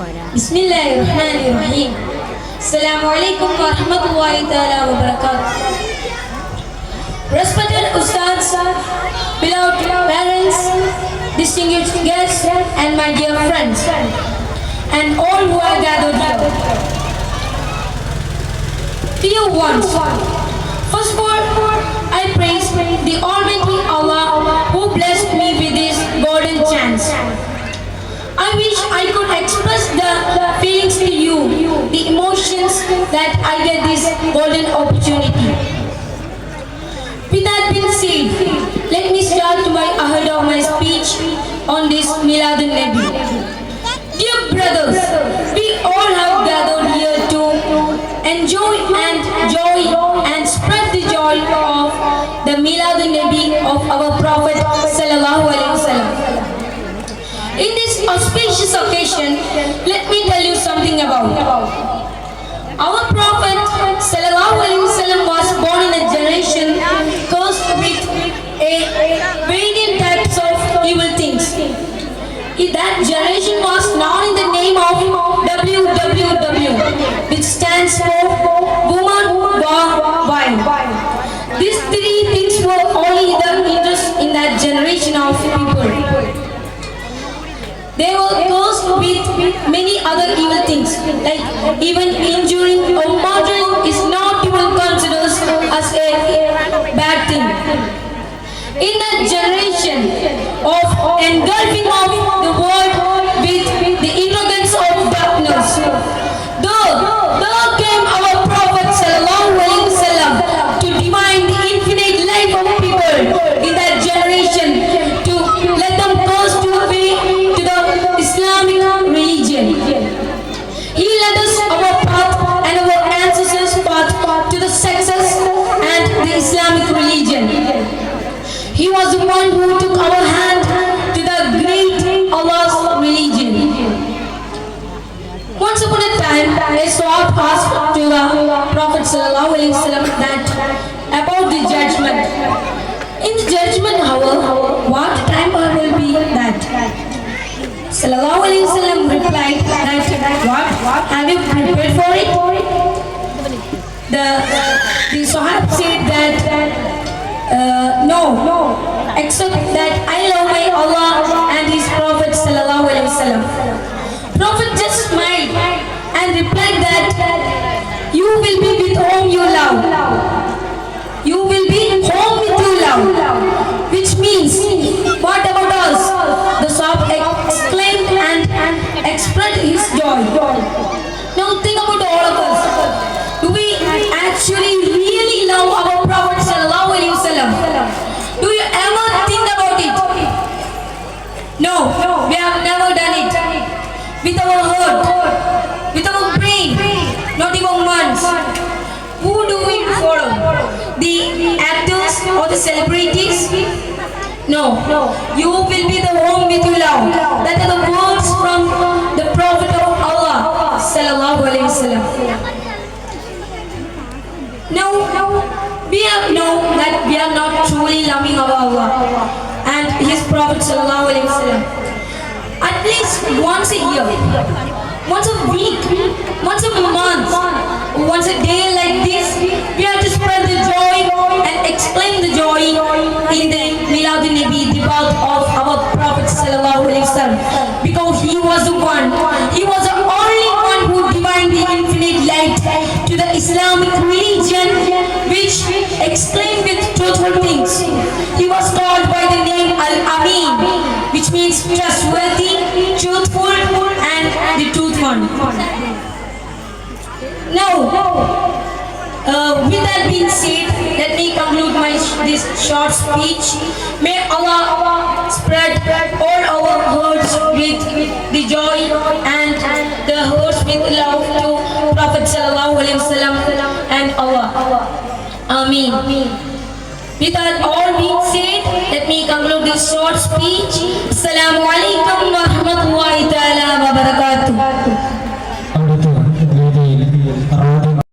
Bismillahirrahmanirrahim. Assalamualaikum warahmatullahi ta'ala wabarakatuh. Respected Ustads, beloved parents, distinguished guests, and my dear friends, and all who are gathered here. Dear ones, first of all, I praise the Almighty Allah who blessed me with this golden chance. I wish I could express the feelings to you, the emotions that I get this golden opportunity. With that being said, let me start ahead of my speech on this Miladun Nabi. Dear brothers, we all have gathered here to enjoy and joy and spread the joy of the Miladun Nabi of our Prophet Sallallahu Alaihi Wasallam. In this auspicious occasion, let me tell you something about our Prophet Sallallahu Alaihi Wasallam was born in a generation cursed with a variant types of evil things. That generation was known in the name of WWW, which stands for Woman, War, Wine. These three things were only the interest in that generation of people. They were cursed with many other evil things, like even injuring or murdering is not even considered as a bad thing. In that generation of engulfing of the world with the influence of darkness, there came our Prophet Sallallahu Alaihi Wasallam to divine the infinite life of people in that generation, to let them curse to way to the Islamic religion. He led us our path and our ancestors' path to the success and the Islamic religion. He was the one who took our hand to the great Allah's religion. Once upon a time, a Sahaba asked to the Prophet Sallallahu Alaihi Wasallam that about the judgment. In the judgment hour, what time will be that? Sallallahu Alaihi Wasallam replied that, what? Have you prepared for it? The Sahaba said that, no, except that I love my Allah and His Prophet Sallallahu Alaihi Wasallam. Prophet just smiled and replied that you will be with whom you love. You will be home with you love. Which means, what about us? The Sahaba exclaimed and expressed his joy. Now think about all of us. Do we actually really love our Prophet Sallallahu Alaihi Wasallam? Do you ever think about it? No, we have never done it. With our heart, with our brain, not even once. Who do we follow? The actors or the celebrities? No, you will be the home with you love. That are the words from the Prophet of Allah Sallallahu Alaihi Wasallam. Now, we have known that we are not truly loving our Allah and His Prophet Sallallahu Alaihi Wasallam. At least once a year, once a week, once a month, once a day like this, we have to spread the joy and explain the joy in the Miladun Nabi, the birth of our Prophet Sallallahu Alaihi Wasallam, because he was the one, he was the only one who divined the infinite light to the Islamic religion, which explained with truthful things. He was called by the name Al-Amin, which means trustworthy, truthful, and the truth one. Now, with that being said, let me conclude this short speech. May Allah spread all our hearts with the joy and the hearts with love to Prophet Sallallahu Alaihi Wasallam and Allah. Ameen. With that all being said, let me conclude this short speech. Assalamu alaikum wa rahmatullahi ta'ala wa barakatuh.